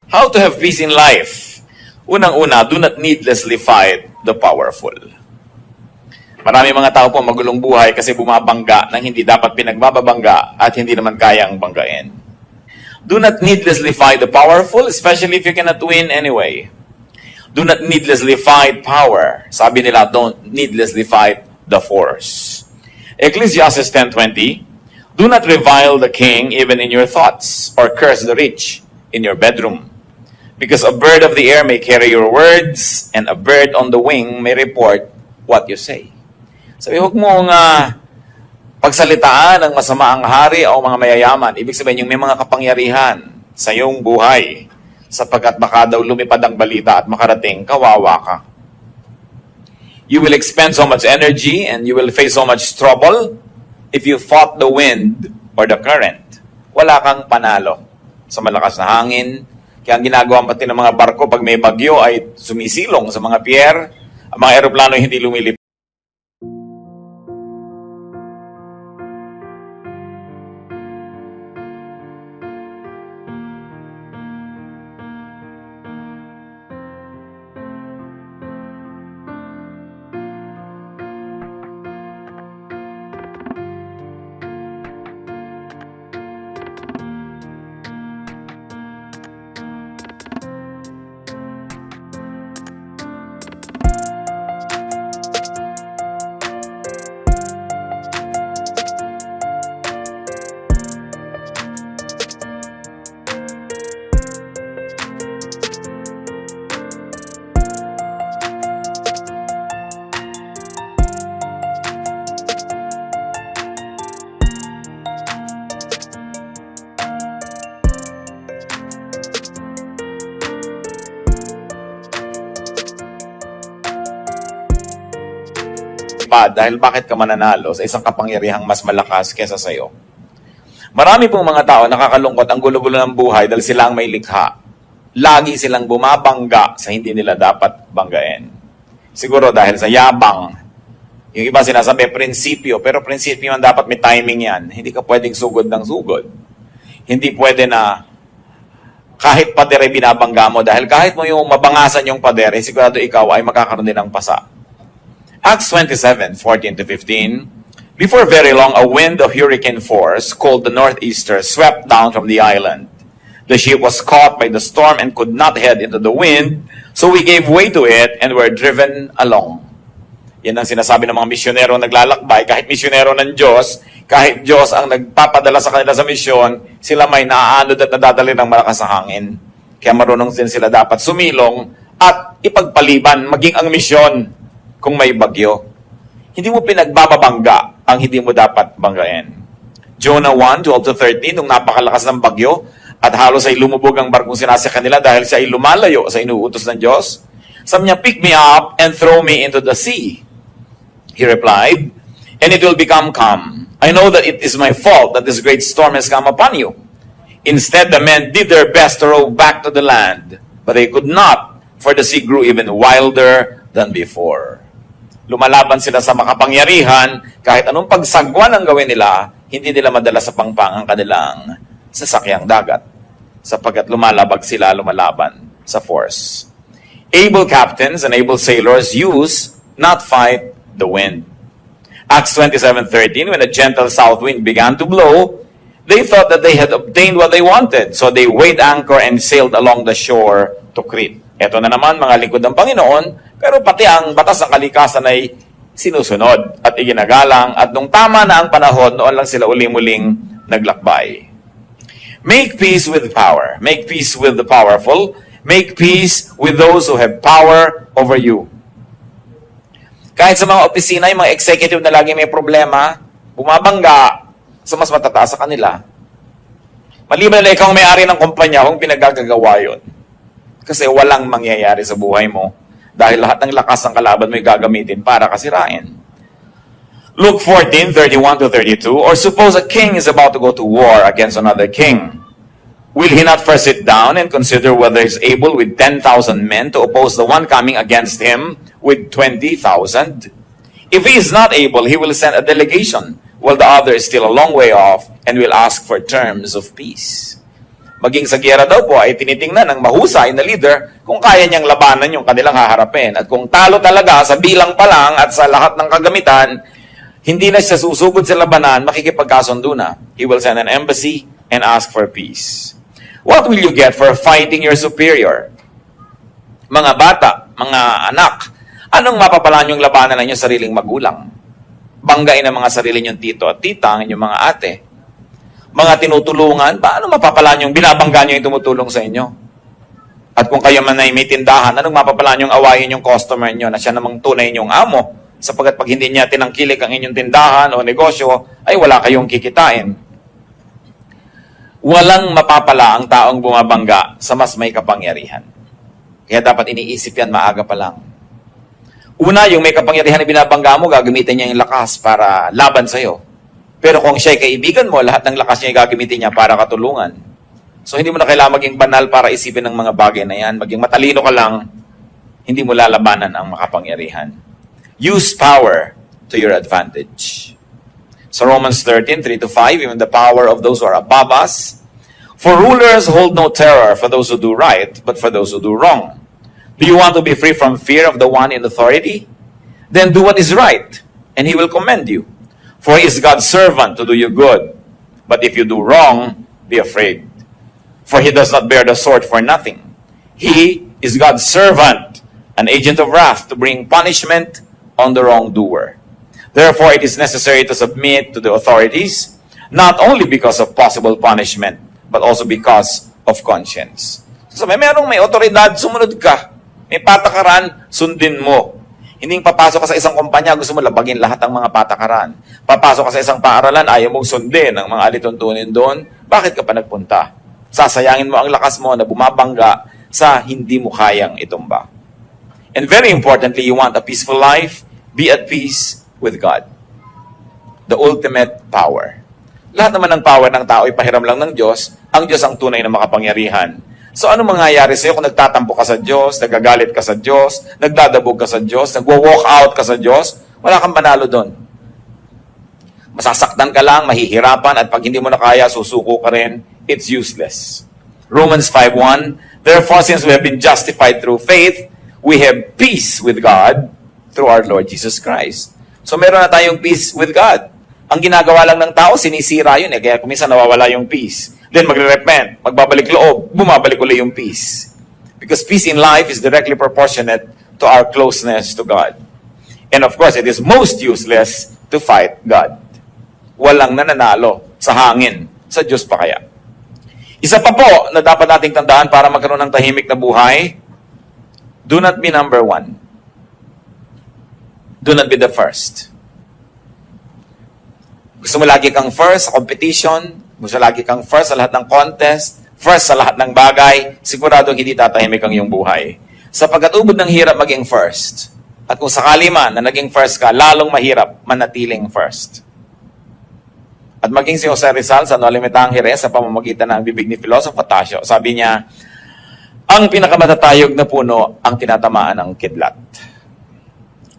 How to have peace in life? Unang-una, do not needlessly fight the powerful. Marami mga tao po magulong buhay kasi bumabangga ng hindi dapat pinagbababangga at hindi naman kayang banggain. Do not needlessly fight the powerful, especially if you cannot win anyway. Do not needlessly fight power. Sabi nila, don't needlessly fight the force. Ecclesiastes 10:20, do not revile the king even in your thoughts, or curse the rich in your bedroom. Because a bird of the air may carry your words, and a bird on the wing may report what you say. Sabi, huwag mong pagsalitaan ng masama ang hari o mga mayayaman. Ibig sabihin, yung may mga kapangyarihan sa iyong buhay, sapagkat baka daw lumipad ang balita at makarating, kawawa ka. You will expend so much energy and you will face so much trouble if you fought the wind or the current. Wala kang panalo sa malakas na hangin. Kaya ang ginagawa pati ng mga barko pag may bagyo ay sumisilong sa mga pier. Ang mga eroplano hindi lumilipad. Dahil bakit ka mananalo sa isang kapangyarihang mas malakas kesa sa iyo? Marami pong mga tao nakakalungkot ang gulo-gulo ng buhay dahil sila ang may likha. Lagi silang bumabangga sa hindi nila dapat banggain. Siguro dahil sa yabang. Yung iba sinasabi, prinsipyo. Pero prinsipyo man dapat may timing yan. Hindi ka pwedeng sugod ng sugod. Hindi pwede na kahit pader ay binabangga mo. Dahil kahit mo yung mabangasan yung pader, sigurado ikaw ay magkakaroon din ng pasa. Acts 27:14-15, before very long, a wind of hurricane force, called the Northeaster, swept down from the island. The ship was caught by the storm and could not head into the wind, so we gave way to it and were driven along. Yan ang sinasabi ng mga misyonero naglalakbay. Kahit misyonero ng Diyos, kahit Diyos ang nagpapadala sa kanila sa misyon, sila may naaanod at nadadali ng malakas na hangin. Kaya marunong din sila dapat sumilong at ipagpaliban, maging ang misyon. Kung may bagyo, hindi mo pinagbababangga ang hindi mo dapat banggain. Jonah 1:12-13, nung napakalakas ng bagyo at halos ay lumubog ang barkong sinasakyan nila dahil siya ay lumalayo sa inuutos ng Diyos, sabi niya, pick me up and throw me into the sea. He replied, and it will become calm. I know that it is my fault that this great storm has come upon you. Instead, the men did their best to row back to the land, but they could not, for the sea grew even wilder than before. Lumalaban sila sa makapangyarihan, kahit anong pagsagwan ang gawin nila, hindi nila madala sa pangpang ang kanilang sasakyang dagat, sapagkat lumalaban sa force. Able captains and able sailors use, not fight, the wind. Acts 27:13, when a gentle south wind began to blow, they thought that they had obtained what they wanted, so they weighed anchor and sailed along the shore to Crete. Ito na naman, mga lingkod ng Panginoon, pero pati ang batas ng kalikasan ay sinusunod at iginagalang, at nung tama na ang panahon, noon lang sila uli-muling naglakbay. Make peace with power. Make peace with the powerful. Make peace with those who have power over you. Kahit sa mga opisina, yung mga executive na lagi may problema, bumabangga sa mas matataas sa kanila. Maliban na ikaw may-ari ng kumpanya, kung pinagagagawa yun. Kasi walang mangyayari sa buhay mo dahil lahat ng lakas ng kalaban mo ay gagamitin para kasirain. Luke 14:31-32, or suppose a king is about to go to war against another king. Will he not first sit down and consider whether he is able with 10,000 men to oppose the one coming against him with 20,000? If he is not able, he will send a delegation while the other is still a long way off and will ask for terms of peace. Maging sa giyera daw po ay tinitingnan ng mahusay na leader kung kaya niyang labanan yung kanilang haharapin. At kung talo talaga sa bilang pa lang at sa lahat ng kagamitan, hindi na siya susugod sa labanan, makikipagkasundo na. He will send an embassy and ask for peace. What will you get for fighting your superior? Mga bata, mga anak, anong mapapala niyong labanan ng inyong sariling magulang? Banggain ang mga sarili niyong tito at tita, ang inyong mga ate. Mga tinutulungan, paano mapapala niyong binabangga niyo yung tumutulong sa inyo? At kung kayo man ay may tindahan, anong mapapala niyong awayin yung customer niyo na siya namang tunay niyong amo? Sapagkat pag hindi niya tinangkilik ang inyong tindahan o negosyo, ay wala kayong kikitain. Walang mapapala ang taong bumabangga sa mas may kapangyarihan. Kaya dapat iniisip yan maaga pa lang. Una, yung may kapangyarihan na binabangga mo, gagamitin niya yung lakas para laban sa'yo. Pero kung siya'y kaibigan mo, lahat ng lakas niya gagamitin niya para katulungan. So hindi mo na kailangan maging banal para isipin ng mga bagay na yan. Maging matalino ka lang, hindi mo lalabanan ang makapangyarihan. Use power to your advantage. So Romans 13:3-5, even the power of those who are above us. For rulers hold no terror for those who do right, but for those who do wrong. Do you want to be free from fear of the one in authority? Then do what is right, and he will commend you. For he is God's servant to do you good. But if you do wrong, be afraid. For he does not bear the sword for nothing. He is God's servant, an agent of wrath to bring punishment on the wrongdoer. Therefore, it is necessary to submit to the authorities, not only because of possible punishment, but also because of conscience. So, merong may otoridad, sumunod ka. May patakaran, sundin mo. Hindi papasok ka sa isang kumpanya, gusto mo labagin lahat ng mga patakaran. Papasok ka sa isang paaralan, ayaw mong sundin ang mga alituntunin doon. Bakit ka pa nagpunta? Sasayangin mo ang lakas mo na bumabangga sa hindi mo kayang itumba. And very importantly, you want a peaceful life, be at peace with God. The ultimate power. Lahat naman ng power ng tao ay pahiram lang ng Diyos. Ang Diyos ang tunay na makapangyarihan. So ano mangyayari sa'yo kung nagtatampo ka sa Diyos, nagagalit ka sa Diyos, nagdadabog ka sa Diyos, nagwo-walk out ka sa Diyos? Wala kang panalo doon. Masasaktan ka lang, mahihirapan, at pag hindi mo na kaya, susuko ka rin. It's useless. Romans 5:1, therefore, since we have been justified through faith, we have peace with God through our Lord Jesus Christ. So meron na tayong peace with God. Ang ginagawa lang ng tao, sinisira yun. Kaya kuminsan nawawala yung peace. Then magre-repent, magbabalik loob, bumabalik ulit yung peace. Because peace in life is directly proportionate to our closeness to God. And of course, it is most useless to fight God. Walang nananalo sa hangin. Sa Diyos pa kaya. Isa pa po na dapat nating tandaan para magkaroon ng tahimik na buhay, do not be number one. Do not be the first. Gusto mo lagi kang first sa competition, gusto lagi kang first sa lahat ng contest, first sa lahat ng bagay, siguradong hindi tatahimik ang iyong buhay. Sa pagkatubod ng hirap maging first, at kung sakali man na naging first ka, lalong mahirap manatiling first. At maging si Jose Rizal sa Nolimitang Jerez sa pamamagitan ng bibig ni Filosofo Tasio, sabi niya, ang pinakamatatayog na puno ang tinatamaan ng kidlat.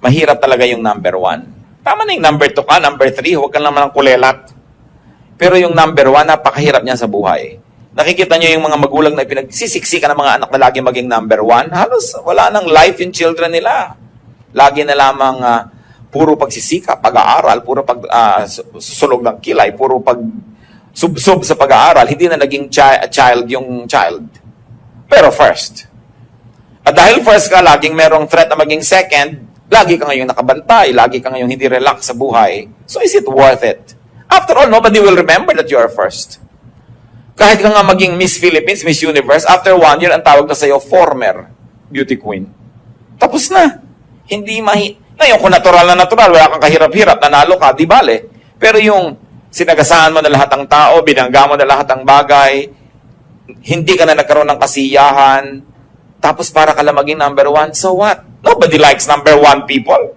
Mahirap talaga yung number one. Tama na yung number 2 ka, number 3, huwag ka naman ng kulelat. Pero yung number 1, napakahirap niya sa buhay. Nakikita niyo yung mga magulang na pinagsisiksikan ng mga anak na lagi maging number 1, halos wala nang life yung children nila. Lagi na lamang puro pagsisika, pag-aaral, puro susulog ng kilay, puro sub sa pag-aaral, hindi na naging child yung child. Pero first. At dahil first ka, laging merong threat na maging second, lagi ka ngayong nakabantay, lagi ka ngayong hindi relax sa buhay. So is it worth it? After all, nobody will remember that you are first. Kahit ka nga maging Miss Philippines, Miss Universe, after 1 year, ang tawag na sa'yo, former beauty queen. Tapos na. Hindi ngayon, kung natural, wala kang kahirap-hirap, nanalo ka, di bale. Pero yung sinagasaan mo na lahat ng tao, binangga mo na lahat ng bagay, hindi ka na nagkaroon ng kasiyahan, tapos para ka lang maging number 1, so what? Nobody likes number 1 people.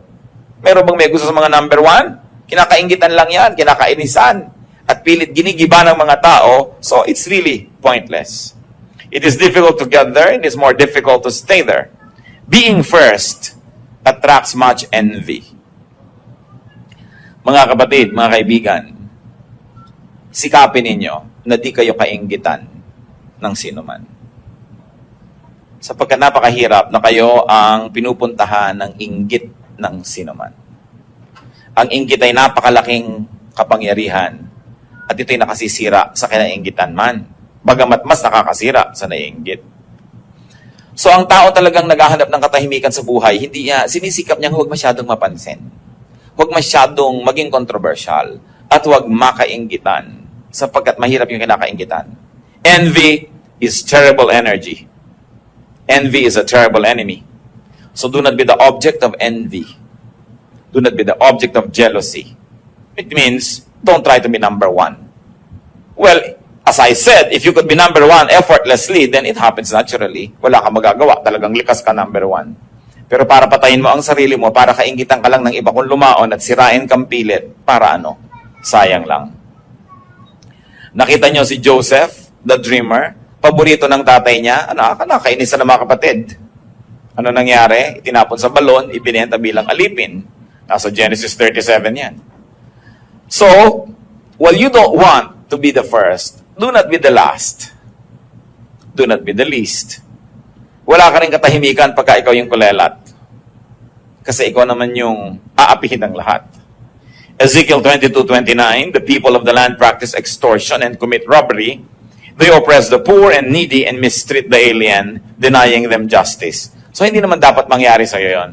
Meron bang may gusto sa mga number 1? Kinakaingitan lang yan, kinakainisan. At pilit ginigiba ng mga tao, so it's really pointless. It is difficult to get there, it is more difficult to stay there. Being first attracts much envy. Mga kapatid, mga kaibigan, sikapin ninyo na di kayo kainggitan ng sinuman. Sapagkat napakahirap na kayo ang pinupuntahan ng inggit ng sinuman. Ang inggit ay napakalaking kapangyarihan at ito'y nakasisira sa kinainggitan man. Bagamat mas nakakasira sa naiinggit. So ang tao talagang naghahanap ng katahimikan sa buhay, hindi niya, sinisikap niyang huwag masyadong mapansin. Huwag masyadong maging controversial at huwag makainggitan sapagkat mahirap yung kinakainggitan. Envy is terrible energy. Envy is a terrible enemy. So do not be the object of envy. Do not be the object of jealousy. It means, don't try to be number one. Well, as I said, if you could be number one effortlessly, then it happens naturally. Wala kang magagawa. Talagang likas ka number one. Pero para patayin mo ang sarili mo, para kainggitan ka lang ng iba kung lumaon at sirain kang pilit, para ano? Sayang lang. Nakita nyo si Joseph, the dreamer, paborito ng tatay niya, nakakainis na mga kapatid. Ano nangyari? Itinapon sa balon, ibinenta bilang alipin. Nasa Genesis 37 yan. So, while you don't want to be the first, do not be the last. Do not be the least. Wala ka rin katahimikan pagka ikaw yung kulelat. Kasi ikaw naman yung aapihin ng lahat. Ezekiel 22:29, the people of the land practice extortion and commit robbery. They oppress the poor and needy and mistreat the alien, denying them justice. So hindi naman dapat mangyari sa'yo yon.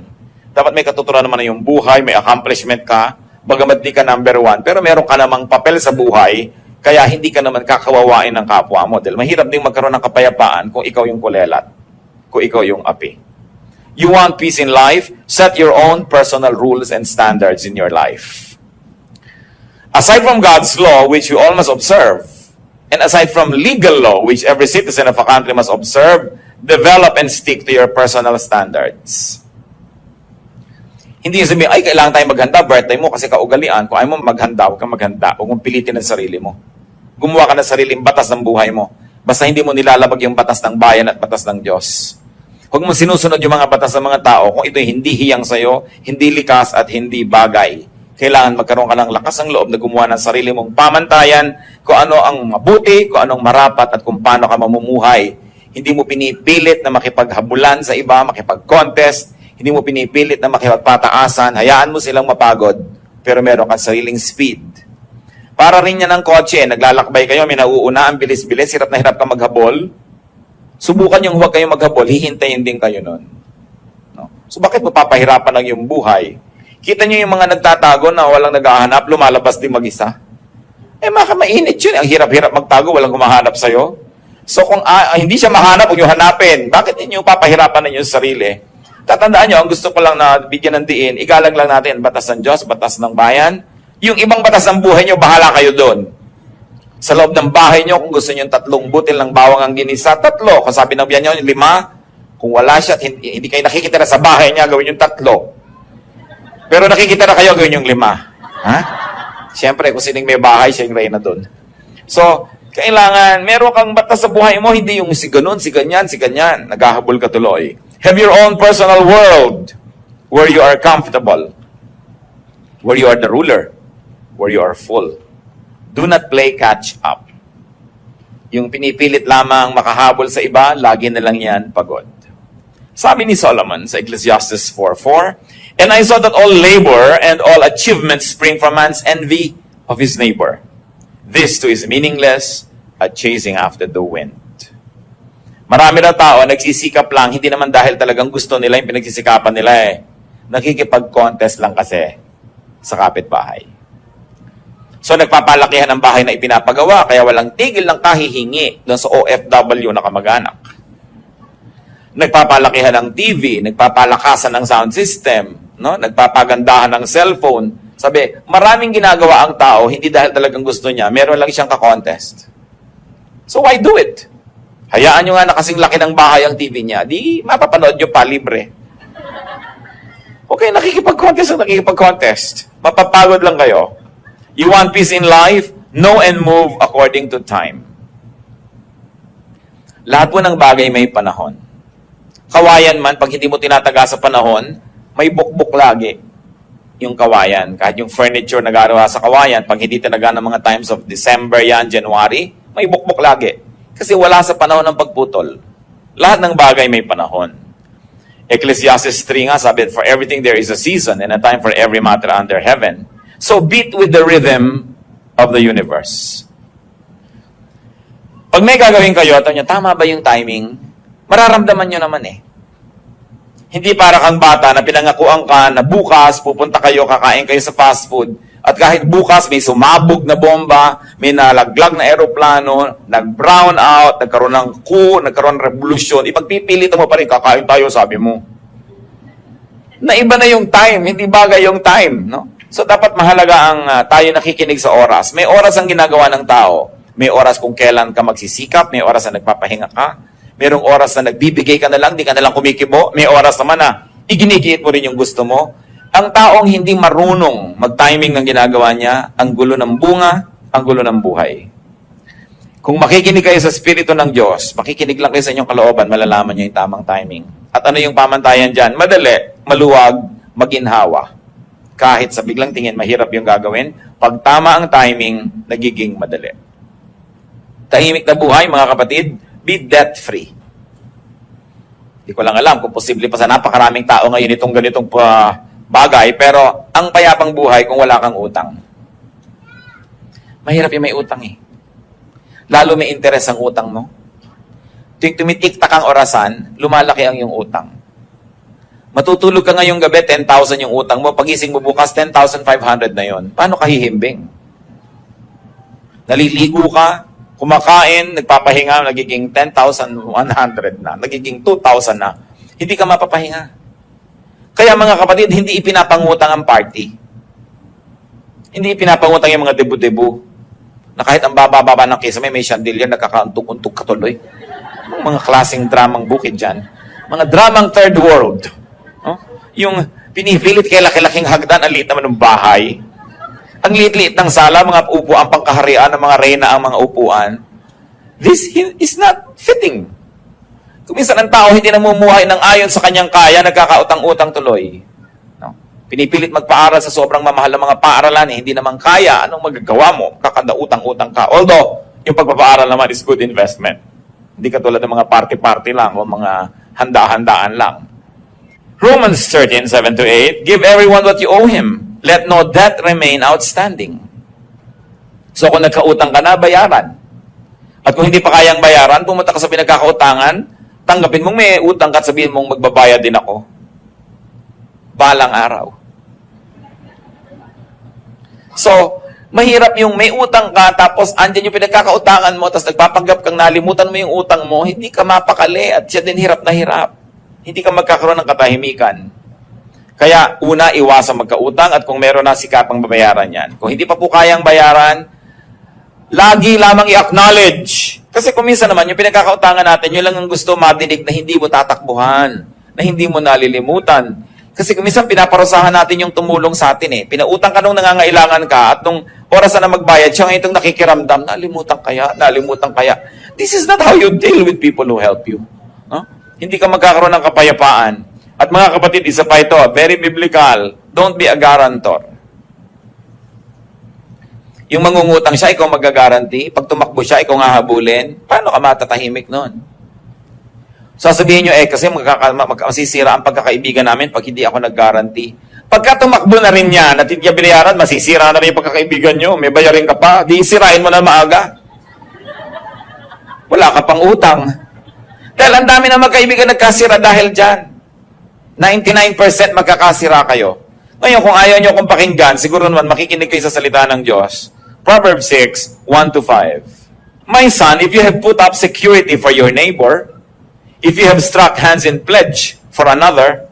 Dapat may katuturan naman na yung buhay, may accomplishment ka, bagamat di ka number one, pero meron ka namang papel sa buhay, kaya hindi ka naman kakawawain ng kapwa mo. Dahil mahirap din magkaroon ng kapayapaan kung ikaw yung kulelat, kung ikaw yung api. You want peace in life? Set your own personal rules and standards in your life. Aside from God's law, which you all must observe, and aside from legal law, which every citizen of a country must observe, develop and stick to your personal standards. Hindi sabihin, ay, kailangan tayo maghanda, birthday mo kasi kaugalian. Kung ayaw mo maghanda, huwag kang maghanda. Huwag mong pilitin ang sarili mo. Gumawa ka ng sariling batas ng buhay mo. Basta hindi mo nilalabag yung batas ng bayan at batas ng Diyos. Huwag mo sinusunod yung mga batas ng mga tao kung ito'y hindi hiyang sa'yo, hindi likas at hindi bagay. Kailangan magkaroon ka ng lakas ng loob na gumawa ng sarili mong pamantayan kung ano ang mabuti, kung anong marapat at kung paano ka mamumuhay. Hindi mo pinipilit na makipaghabulan sa iba, makipag-contest. Hindi mo pinipilit na makipagpataasan. Hayaan mo silang mapagod, pero meron kang sariling speed. Para rin yan ng kotse, naglalakbay kayo, may nauuna, ang bilis-bilis, hirap na hirap ka maghabol. Subukan yung huwag kayong maghabol, hihintayin din kayo nun. No? So bakit mo papahirapan lang yung buhay? Kita nyo yung mga nagtatago na walang naghahanap, lumalabas din mag-isa. Mainit yun. Ang hirap-hirap magtago, walang humahanap sa'yo. So kung hindi siya mahanap, huwag nyo hanapin. Bakit ninyo papahirapan ninyo sa sarili? Tatandaan nyo, ang gusto ko lang na bigyan ng diin, igalang lang natin, batas ng Diyos, batas ng bayan. Yung ibang batas ng buhay nyo, bahala kayo doon. Sa loob ng bahay nyo, kung gusto nyo 3 butil ng bawang ang ginisa, 3. Kung sabi ng biyan nyo, 5. Kung wala siya, hindi kayo nakikita na sa bahay niya, gawin yung 3. Pero nakikita na kayo, gawin yung 5. Ha? Siyempre, kung sining may bahay, siya yung reyna doon. So, kailangan, meron kang batas sa buhay mo, hindi yung si ganun, si ganyan, si ganyan. Naghahabol ka tuloy. Have your own personal world where you are comfortable, where you are the ruler, where you are full. Do not play catch up. Yung pinipilit lamang makahabol sa iba, lagi na lang yan pagod. Sabi ni Solomon sa Ecclesiastes 4:4, "And I saw that all labor and all achievements spring from man's envy of his neighbor. This too is meaningless, a chasing after the wind." Marami na tao nagsisikap lang, hindi naman dahil talagang gusto nila yung pinagsisikapan nila eh. Nakikipag-contest lang kasi sa kapitbahay. So nagpapalakihan ang bahay na ipinapagawa, kaya walang tigil ng kahihingi doon sa OFW na kamag-anak. Nagpapalakihan ng TV, nagpapalakasan ng sound system, no? Nagpapagandahan ng cellphone. Sabi, maraming ginagawa ang tao, hindi dahil talagang gusto niya, meron lang siyang ka-contest. So why do it? Hayaan nyo nga na kasing laki ng bahay ang TV niya, di mapapanood nyo pa libre. Okay, nakikipag-contest. Mapapagod lang kayo. You want peace in life? Know and move according to time. Lahat po ng bagay may panahon. Kawayan man, pag hindi mo tinataga sa panahon, may bukbuk lagi yung kawayan. Kahit yung furniture na gagawa sa kawayan, pag hindi tinaga ng mga times of December yan, January, may bukbuk lagi. Kasi wala sa panahon ng pagputol. Lahat ng bagay may panahon. Ecclesiastes 3 nga, sabi, for everything there is a season and a time for every matter under heaven. So beat with the rhythm of the universe. Pag may gagawin kayo, tama ba yung timing? Mararamdaman nyo naman eh. Hindi para kang bata na pinangakuan ka na bukas pupunta kayo, kakain kayo sa fast food. At kahit bukas may sumabog na bomba, may nalaglag na eroplano, nag-brown out, nagkaroon ng coup, nagkaroon ng revolusyon, ipagpipilitan mo pa rin, kakain tayo, sabi mo. Naiba na yung time, hindi bagay yung time. No? So dapat mahalaga ang tayo nakikinig sa oras. May oras ang ginagawa ng tao. May oras kung kailan ka magsisikap, may oras na nagpapahinga ka. Merong oras na nagbibigay ka na lang, di ka na lang kumikibo. May oras naman na iginigiit mo rin yung gusto mo. Ang taong hindi marunong mag-timing ng ginagawa niya, ang gulo ng bunga, ang gulo ng buhay. Kung makikinig kayo sa Espiritu ng Diyos, makikinig lang kayo sa inyong kalooban, malalaman niyo yung tamang timing. At ano yung pamantayan dyan? Madali, maluwag, maginhawa. Kahit sa biglang tingin, mahirap yung gagawin. Pag tama ang timing, nagiging madali. Tahimik na buhay, mga kapatid, be debt-free. Hindi ko lang alam kung posible pa sa napakaraming tao ngayon itong ganitong bagay, pero ang payapang buhay kung wala kang utang. Mahirap yung may utang eh. Lalo may interes ang utang mo. Tuwing tumitiktak ang orasan, lumalaki ang iyong utang. Matutulog ka ngayong gabi, 10,000 yung utang mo. Pagising mo bukas, 10,500 na yon. Paano ka hihimbing? Naliligo ka, kumakain, nagpapahinga, nagiging 10,100 na, nagiging 2,000 na. Hindi ka mapapahinga. Kaya mga kapatid, hindi ipinapangutang ang party. Hindi ipinapangutang yung mga debu-debu. Na kahit ang baba-baba ng kesa may chandelier, nagkakauntok-untok katuloy. Mga klaseng dramang bukid dyan. Mga dramang third world. Oh? Yung pinipilit kay laki-laking hagdan, ang liit naman ng bahay. Ang liit-liit ng sala, mga upuan, pangkaharian ng mga reyna ang mga upuan. This is not fitting. Kung minsan ang tao hindi namumuhay ng ayon sa kanyang kaya, nagkakautang-utang tuloy. No? Pinipilit magpaaral sa sobrang mamahal ng mga paaralan, hindi naman kaya, anong magagawa mo? Kakadautang-utang ka. Although, yung pagpapaaral naman is good investment. Hindi katulad ng mga party-party lang o mga handa-handaan lang. Romans 13:7-8, give everyone what you owe him. Let no debt remain outstanding. So kung nagkautang ka na, bayaran. At kung hindi pa kayang bayaran, pumunta ka sa pinagkakautangan, tanggapin mong may utang ka at sabihin mong magbabayad din ako. Balang araw. So, mahirap yung may utang ka, tapos andyan yung pinagkakautangan mo, tapos nagpapanggap kang nalimutan mo yung utang mo, hindi ka mapakali at siya din hirap na hirap. Hindi ka magkakaroon ng katahimikan. Kaya, una, iwasang magkautang at kung meron na sikapang babayaran yan. Kung hindi pa po kayang bayaran, lagi lamang i-acknowledge. Kasi kung minsan naman, yung pinagkakautangan natin, yun lang ang gusto madinig na hindi mo tatakbuhan, na hindi mo nalilimutan. Kasi kung minsan pinaparusahan natin yung tumulong sa atin eh. Pinautang ka nung nangangailangan ka at nung oras na magbayad, siya ngayon itong nakikiramdam, nalimutan kaya. This is not how you deal with people who help you. Huh? Hindi ka magkakaroon ng kapayapaan. At mga kapatid, isa pa ito, very biblical, don't be a guarantor. Yung mangungutang siya, ikaw mag-guarantee. Pag tumakbo siya, ikaw nga habulin. Paano ka matatahimik nun? Sasabihin nyo, kasi masisira ang pagkakaibigan namin pag hindi ako nag-guarantee. Pagka tumakbo na rin niya, at hindi niya binayaran, masisira na rin yung pagkakaibigan nyo. May bayarin ka pa, di sirain mo na maaga. Wala ka pang utang. Dahil ang dami na magkaibigan nagkasira dahil dyan. 99% magkakasira kayo. Ngayon, kung ayaw nyo kong pakinggan, siguro naman makikinig kayo sa salita ng Diyos. Proverbs 6:1-5. My son, if you have put up security for your neighbor, if you have struck hands in pledge for another,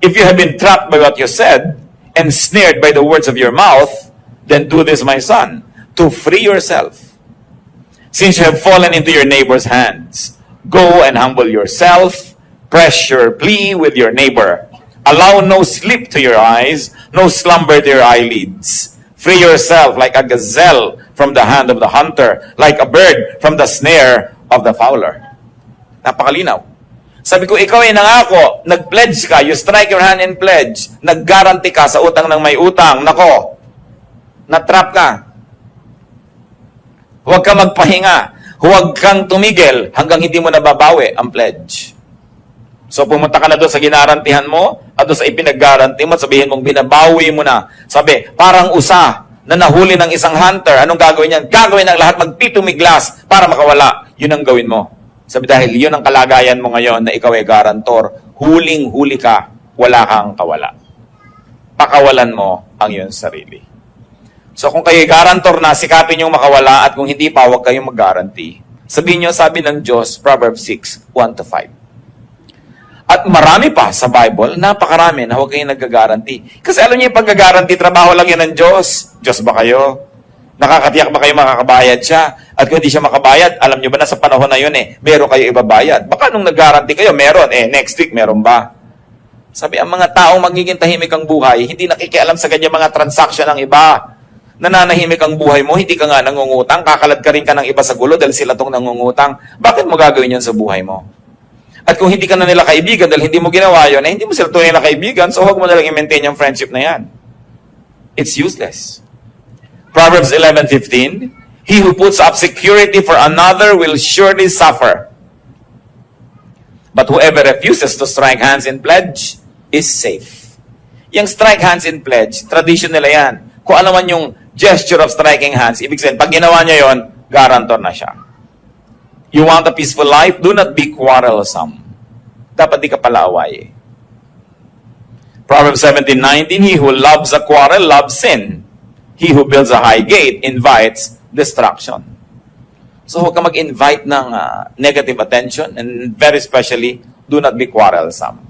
if you have been trapped by what you said, and snared by the words of your mouth, then do this, my son, to free yourself. Since you have fallen into your neighbor's hands, go and humble yourself, press your plea with your neighbor. Allow no sleep to your eyes, no slumber to your eyelids. Free yourself like a gazelle from the hand of the hunter, like a bird from the snare of the fowler. Napakalinaw. Sabi ko, ikaw ay nangako, nag-pledge ka, you strike your hand in pledge, nag-guarantee ka sa utang ng may utang, nako, na-trap ka. Huwag ka magpahinga. Huwag kang tumigil hanggang hindi mo nababawi ang pledge. So pumunta ka na doon sa ginarantihan mo at doon sa ipinag-guarantee mo at sabihin mong binabawi mo na. Sabi, parang usa na nahuli ng isang hunter. Anong gagawin niyan? Gagawin ang lahat, magpitumiglas para makawala. Yun ang gawin mo. Sabi, dahil yun ang kalagayan mo ngayon na ikaw ay garantor. Huling-huli ka, wala kang kawala. Pakawalan mo ang iyong sarili. So kung kayo garantor na, sikapin yung makawala at kung hindi pa, huwag kayong mag-guarantee. Sabihin nyo, sabi ng Diyos, Proverbs 6, 1-5. At marami pa sa Bible, napakarami na huwag kayong nag-guarantee. Kasi alam niyo yung pag-guarantee, trabaho lang yun ng Diyos. Diyos ba kayo? Nakakatiyak ba kayo makakabayad siya? At kung hindi siya makabayad, alam niyo ba na sa panahon na yun meron kayo ibabayad. Baka nung nag-guarantee kayo, meron. Next week, meron ba? Sabi, ang mga taong magiging tahimik ang buhay, hindi nakikialam sa ganyan mga transaction ng iba. Nananahimik ang buhay mo, hindi ka nga nangungutang, kakalad ka rin ka ng iba sa gulo dahil sila tong nangungutang. Bakit mo gagawin yun sa buhay mo? At kung hindi ka na nila kaibigan dahil hindi mo ginawa yun, hindi mo sila tunay na kaibigan, so huwag mo nalang i-maintain yung friendship na yan. It's useless. Proverbs 11:15, he who puts up security for another will surely suffer. But whoever refuses to strike hands in pledge is safe. Yung strike hands in pledge, tradition nila yan. Kung ano man yung gesture of striking hands, ibig sabihin, pag ginawa niya yon, guarantor na siya. You want a peaceful life? Do not be quarrelsome. Dapat di ka palaaway. Proverbs 17:19, he who loves a quarrel loves sin. He who builds a high gate invites destruction. So huwag ka mag-invite ng negative attention and very especially, do not be quarrelsome.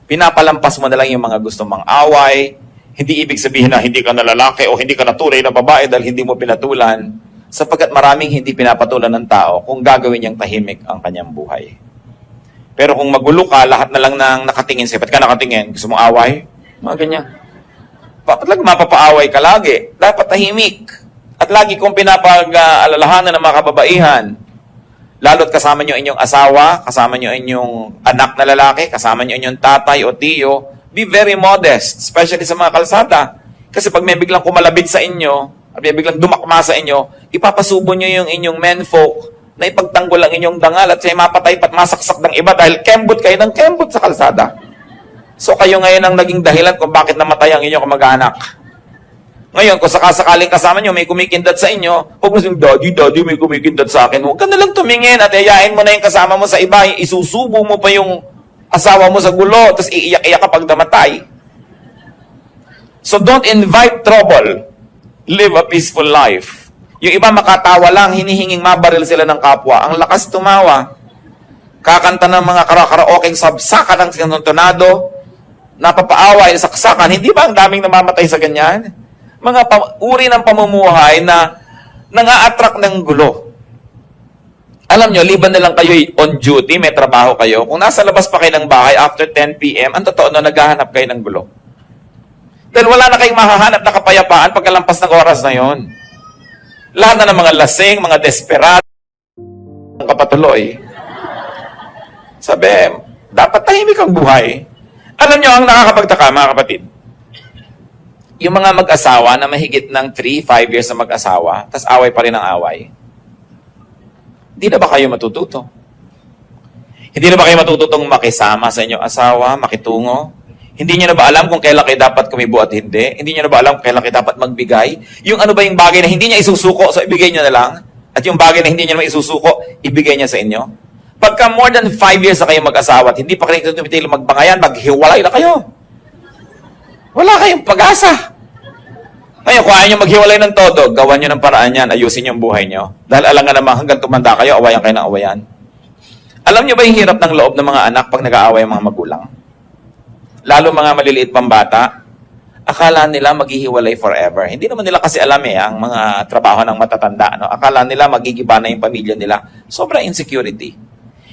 Pinapalampas mo na lang yung mga gusto mong away. Hindi ibig sabihin na hindi ka na lalaki o hindi ka na tunay na babae dahil hindi mo pinatulan. Sapagkat maraming hindi pinapatulan ng tao kung gagawin niyang tahimik ang kanyang buhay. Pero kung magulo ka, lahat na lang nang nakatingin sa'yo. Ba't ka nakatingin? Gusto mong away? Mga ganyan. Dapat lang mapapaaway ka lagi. Dapat tahimik. At lagi kong pinapag-alalahanan ng mga kababaihan. Lalo't kasama nyo inyong asawa, kasama nyo inyong anak na lalaki, kasama nyo inyong tatay o tiyo. Be very modest, especially sa mga kalsada. Kasi pag may biglang kumalabit sa inyo, at may biglang dumakma sa inyo, ipapasubo nyo yung inyong menfolk na ipagtanggol ang inyong dangal at siya mapatay pat masaksak ng iba dahil kembot kayo ng kembot sa kalsada. So kayo ngayon ang naging dahilan kung bakit namatay ang inyong kamag-anak. Ngayon, kung sakasakaling kasama nyo, may kumikindat sa inyo, huwag mo sabihin, Daddy, may kumikindat sa akin. Huwag ka na lang tumingin at ayain mo na yung kasama mo sa iba, isusubo mo pa yung asawa mo sa gulo, tapos iiyak-iyak kapag namatay. So don't invite trouble. Live a peaceful life. Yung iba makatawa lang, hinihinging mabaril sila ng kapwa. Ang lakas tumawa. Kakanta ng mga karaoke'ng sabsakan ng sinuntonado, napapaaway, saksakan. Hindi ba ang daming namamatay sa ganyan? Mga uri ng pamumuhay na nang-a-attract ng gulo. Alam nyo, liban na lang kayo on duty, may trabaho kayo. Kung nasa labas pa kayo ng bahay after 10 p.m., ang totoo na naghahanap kayo ng gulo. Dahil wala na kayong mahahanap na kapayapaan pagkalampas ng oras na yon. Lahat na ng mga lasing, mga desperado, kapatuloy. Sabi, dapat tahimik ang buhay. Alam nyo, ang nakakapagtaka, mga kapatid, yung mga mag-asawa na mahigit ng 3-5 years na mag-asawa, tas away pa rin ang away, hindi na ba kayo matututo? Hindi na ba kayo matututong makisama sa inyong asawa, makitungo? Hindi nyo na ba alam kung kailan kayo dapat kumibo at hindi? Hindi nyo na ba alam kung kailan kayo dapat magbigay? Yung ano ba yung bagay na hindi niya isusuko, so ibigay nyo na lang? At yung bagay na hindi nyo naman isusuko, ibigay niya sa inyo? Pagka more than 5 years na kayo mag-asawa at hindi pa kayo tumitil magbangayan, maghiwalay na kayo. Wala kayong pag-asa. Ngayon, kung ayaw nyo maghiwalay ng todo, gawan nyo ng paraan yan, ayusin yung buhay nyo. Dahil alam nga naman, hanggang tumanda kayo, awayan kayo ng awayan. Alam nyo ba yung hirap ng loob ng mga anak pag nag-aaway ang mga magulang? Lalo mga maliliit pang bata, akala nila maghihiwalay forever. Hindi naman nila kasi alam ang mga trabaho ng matatanda. No? Akala nila magigiba na yung pamilya nila. Sobrang insecurity.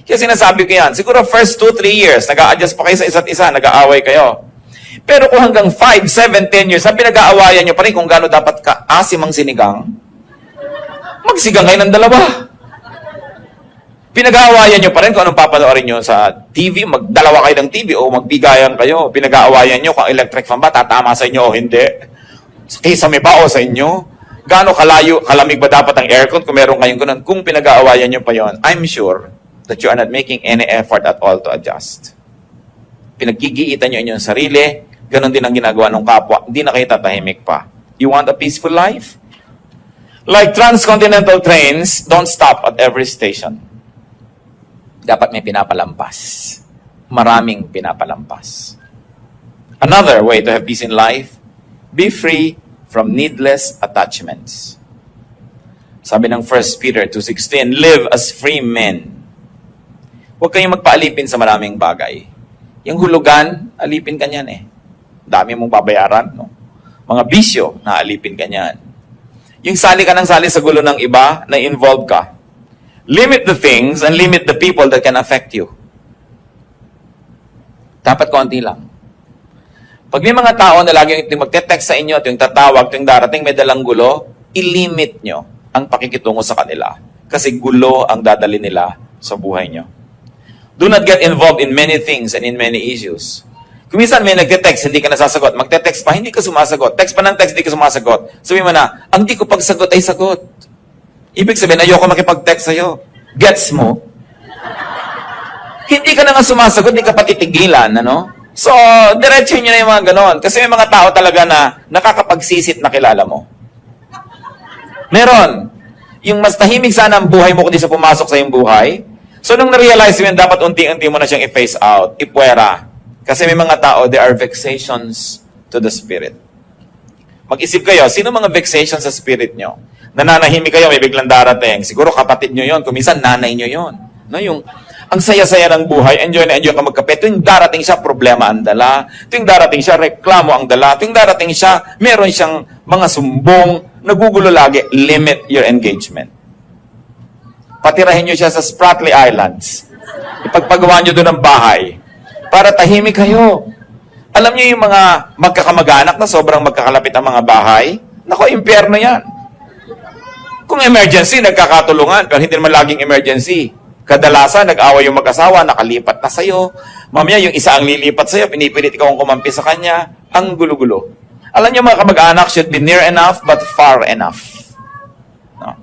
Kaya sinasabi ko yan, siguro first 2-3 years, nag-a-adjust pa kayo sa isa't isa, nag-aaway kayo. Pero kung hanggang 5, 7, 10 years, sabi nag-aawayan nyo pa rin kung gaano dapat ka-asim ang sinigang, magsigang kayo ng dalawa. Pinag-aawayan nyo pa rin kung anong papanoorin nyo sa TV, magdalawa kayo ng TV o magbigayan kayo. Pinag-aawayan nyo kung electric fan ba, tatama sa inyo o hindi. Kisame ba o sa inyo? Gaano kalayo, kalamig ba dapat ang aircon kung meron kayong ganun? Kung pinag-aawayan nyo pa yon, I'm sure that you are not making any effort at all to adjust. Pinagkikiitan nyo inyong sarili, ganun din ang ginagawa ng kapwa, hindi na kayo tatahimik pa. You want a peaceful life? Like transcontinental trains, don't stop at every station. Dapat may pinapalampas. Maraming pinapalampas. Another way to have peace in life, be free from needless attachments. Sabi ng 1 Peter 2:16, live as free men. Huwag kayong magpaalipin sa maraming bagay. Yung hulugan, alipin ka niyan eh. Dami mong babayaran, no? Mga bisyo, naalipin ka niyan. Yung sali ka ng sali sa gulo ng iba, na-involve ka. Limit the things and limit the people that can affect you. Dapat konti lang. Pag may mga tao na lagi yung magte-text sa inyo at yung tatawag, yung darating may dalang gulo, ilimit nyo ang pakikitungo sa kanila. Kasi gulo ang dadali nila sa buhay nyo. Do not get involved in many things and in many issues. Kung minsan may nagte-text, hindi ka nasasagot. Magte-text pa, hindi ka sumasagot. Text pa ng text, hindi ka sumasagot. Sabi mo na, ang di ko pagsagot ay sagot. Ibig sabihin, ayoko makipag-text sa'yo. Gets mo? Hindi ka na nga sumasagot, hindi ka patitigilan, ano? So, diretso nyo na yung mga ganon. Kasi may mga tao talaga na nakakapagsisit na kilala mo. Meron. Yung mas tahimik sana ang buhay mo kundi sa pumasok sa iyong buhay. So, nung na-realize mo yun, dapat unti-unti mo na siyang i-face out, ipuwera. Kasi may mga tao, there are vexations to the spirit. Mag-isip kayo, sino mga vexations sa spirit nyo? Nananahimik kayo, may biglang darating. Siguro kapatid nyo yon, kung minsan nanay nyo yon. No, yung ang saya-saya ng buhay, enjoy na enjoy ka magkape. Tuwing darating siya, problema ang dala. Tuwing darating siya, reklamo ang dala. Tuwing darating siya, meron siyang mga sumbong, nagugulo lagi. Limit your engagement. Patirahin nyo siya sa Spratly Islands. Ipagpagawa nyo doon ng bahay. Para tahimik kayo. Alam nyo yung mga magkakamag-anak na sobrang magkakalapit ang mga bahay? Nako, impyerno yan. Kung emergency, nagkakatulungan. Pero hindi naman laging emergency. Kadalasan, nag-away yung mag-asawa, nakalipat na sa'yo. Mamaya, yung isa ang lilipat sa'yo, pinipilit ikaw ang kumampi sa kanya. Ang gulo-gulo. Alam niyo, mga kamag-anak should be near enough, but far enough. No?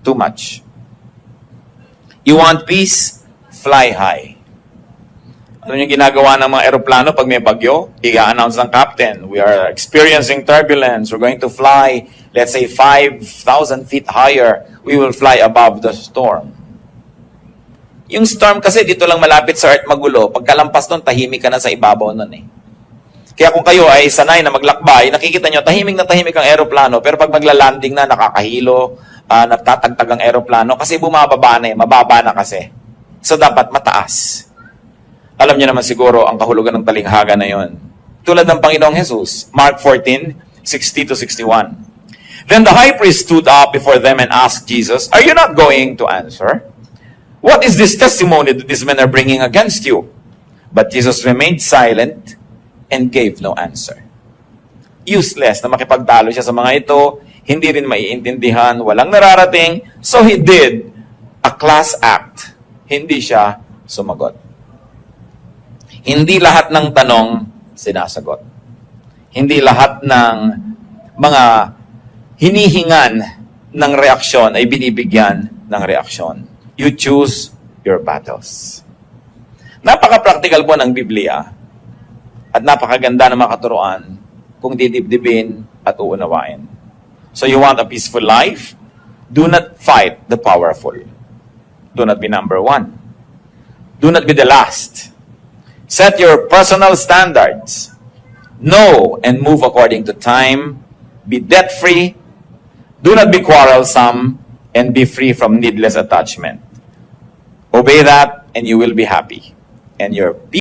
Too much. You want peace? Fly high. Ano yung ginagawa ng mga eroplano pag may bagyo? I-announce ng captain, we are experiencing turbulence. We're going to fly, let's say, 5,000 feet higher. We will fly above the storm. Yung storm kasi dito lang malapit sa earth magulo. Pagkalampas nun, tahimik ka na sa ibabaw nun eh. Kaya kung kayo ay sanay na maglakbay, nakikita nyo, tahimik na tahimik ang eroplano. Pero pag magla-landing na, nakakahilo, natatagtag ang eroplano kasi bumababa na eh, mababa na kasi. So dapat mataas. Alam niyo naman siguro ang kahulugan ng talinghaga na yon. Tulad ng Panginoong Jesus, Mark 14:60-61. Then the high priest stood up before them and asked Jesus, "Are you not going to answer? What is this testimony that these men are bringing against you?" But Jesus remained silent and gave no answer. Useless na makipagtalo siya sa mga ito, hindi rin maiintindihan, walang nararating, so he did a class act. Hindi siya sumagot. Hindi lahat ng tanong sinasagot. Hindi lahat ng mga hinihingan ng reaksyon ay binibigyan ng reaksyon. You choose your battles. Napaka-practical po ng Biblia at napakaganda ng mga katuruan kung didibdibin at uunawain. So you want a peaceful life? Do not fight the powerful. Do not be number one. Do not be the last. Set your personal standards. Know and move according to time. Be debt-free. Do not be quarrelsome, and be free from needless attachment. Obey that, and you will be happy. And your